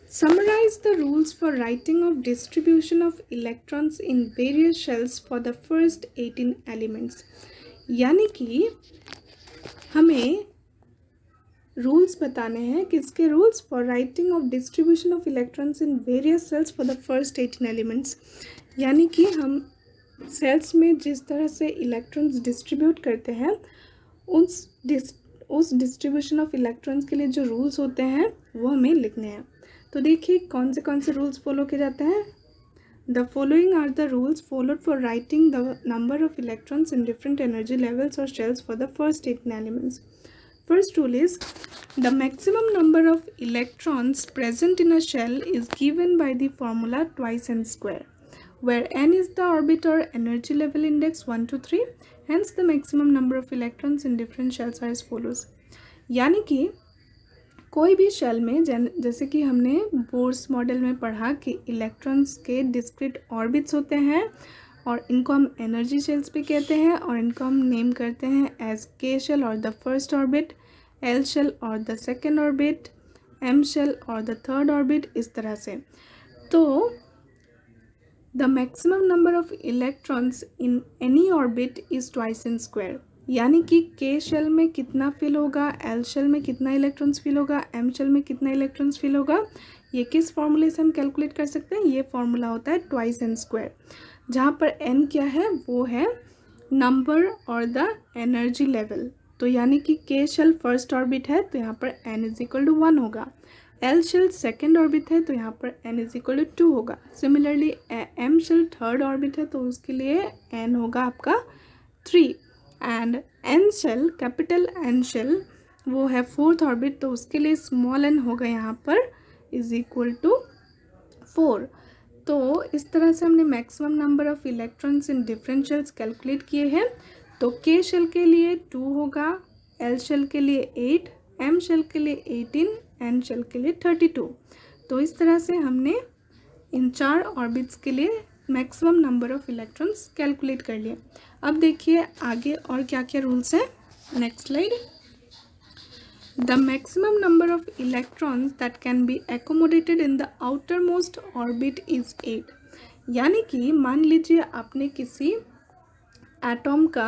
Summarize the rules for writing of distribution of electrons in various shells for the first 18 elements. यानी कि हमें rules बताने हैं किसके rules for writing of distribution of electrons in various cells for the first 18 elements. यानी कि हम sales में जिस तरह से इलेक्ट्रॉन्स डिस्ट्रीब्यूट करते हैं उस डिस्ट्रीब्यूशन ऑफ इलेक्ट्रॉन्स के लिए जो रूल्स होते हैं वो हमें लिखने हैं। तो देखिए कौन से रूल्स फॉलो किए जाते हैं। The following are the rules followed for writing the number of electrons in different energy levels और shells for the first 18 elements. First rule is the maximum number of electrons present in a shell is given by the formula twice n square, where n is the orbit or energy level index 1 to 3. Hence, the maximum number of electrons in different shells are as follows. यानी कि कोई भी shell में जैसे कि हमने Bohr's model में पढ़ा कि इलेक्ट्रॉन्स के डिस्क्रीट ऑर्बिट्स होते हैं और इनको हम एनर्जी शेल्स भी कहते हैं और इनको हम नेम करते हैं एज के शेल और the first orbit, L shell और the second orbit, M shell और द थर्ड ऑर्बिट, इस तरह से। तो the maximum number of electrons in any orbit is twice n square. यानी कि के शेल में कितना फिल होगा, एल शेल में कितना इलेक्ट्रॉन्स फिल होगा, एम शेल में कितना इलेक्ट्रॉन्स फिल होगा, ये किस फॉर्मूले से हम कैलकुलेट कर सकते हैं। ये फॉर्मूला होता है ट्वाइस एन स्क्वायर, जहाँ पर एन क्या है, वो है नंबर और द एनर्जी लेवल। तो यानी कि के शेल फर्स्ट ऑर्बिट है तो यहाँ पर एन इज इक्वल टू 1 होगा, एल शेल सेकेंड ऑर्बिट है तो यहाँ पर एन इज इक्वल टू 2 होगा। Similarly M shell third orbit है तो उसके लिए एन होगा आपका 3, and N shell capital N shell वो है फोर्थ ऑर्बिट तो उसके लिए स्मॉल एन होगा यहाँ पर इज इक्वल टू 4। तो इस तरह से हमने maximum number of electrons in different shells calculate किए हैं। तो के शेल के लिए 2 होगा, एल शेल के लिए 8, एम शेल के लिए 18, एन शेल के लिए 32। तो इस तरह से हमने इन 4 ऑर्बिट्स के लिए maximum number of electrons calculate कर लिए। अब देखिए आगे और क्या क्या रूल्स हैं। Next slide. The maximum number of electrons that can be accommodated in the outermost orbit is 8। यानी कि मान लीजिए आपने किसी एटॉम का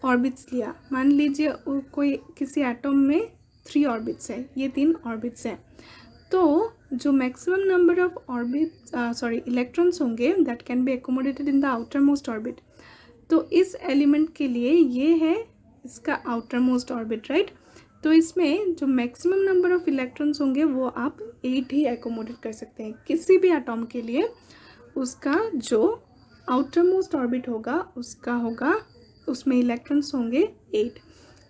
ऑर्बिट्स लिया, मान लीजिए कोई किसी एटॉम में 3 ऑर्बिट्स है, ये 3 ऑर्बिट्स हैं। तो जो मैक्सिमम नंबर ऑफ इलेक्ट्रॉन्स होंगे that can be accommodated in the outermost orbit, तो इस एलिमेंट के लिए ये है इसका आउटर मोस्ट ऑर्बिट, राइट। तो इसमें जो मैक्सिमम नंबर ऑफ इलेक्ट्रॉन्स होंगे वो आप 8 ही एकोमोडेट कर सकते हैं। किसी भी एटॉम के लिए उसका जो आउटर मोस्ट ऑर्बिट होगा उसका होगा, उसमें इलेक्ट्रॉन्स होंगे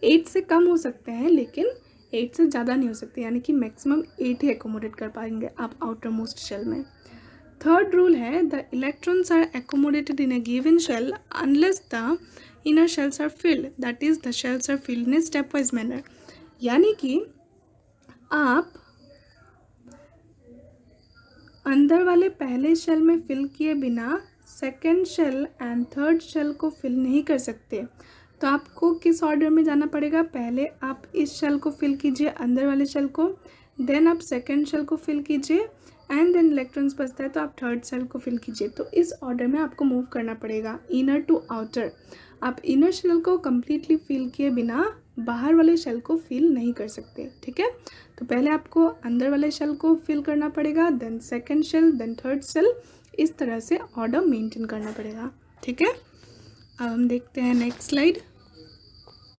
8 से कम हो सकते हैं लेकिन 8 से ज़्यादा नहीं हो सकते, यानी कि मैक्सिमम 8 ही एकोमोडेट कर पाएंगे आप आउटर मोस्ट शेल में। थर्ड रूल है the electrons are accommodated in a given shell unless the inner shells are filled, that is the shells are filled in a stepwise manner। यानी कि आप अंदर वाले पहले शेल में फिल किए बिना second shell and third shell को फिल नहीं कर सकते। तो आपको किस ऑर्डर में जाना पड़ेगा, पहले आप इस शेल को फिल कीजिए अंदर वाले शेल को, देन आप सेकेंड शेल को फिल कीजिए एंड देन इलेक्ट्रॉन्स बचता है तो आप थर्ड शेल को फिल कीजिए। तो इस ऑर्डर में आपको मूव करना पड़ेगा इनर टू आउटर। आप इनर शेल को कम्प्लीटली फिल किए बिना बाहर वाले शेल को फिल नहीं कर सकते, ठीक है। तो पहले आपको अंदर वाले शेल को फिल करना पड़ेगा, then second shell, then third shell, इस तरह से ऑर्डर मेंटेन करना पड़ेगा, ठीक है। अब हम देखते हैं नेक्स्ट स्लाइड।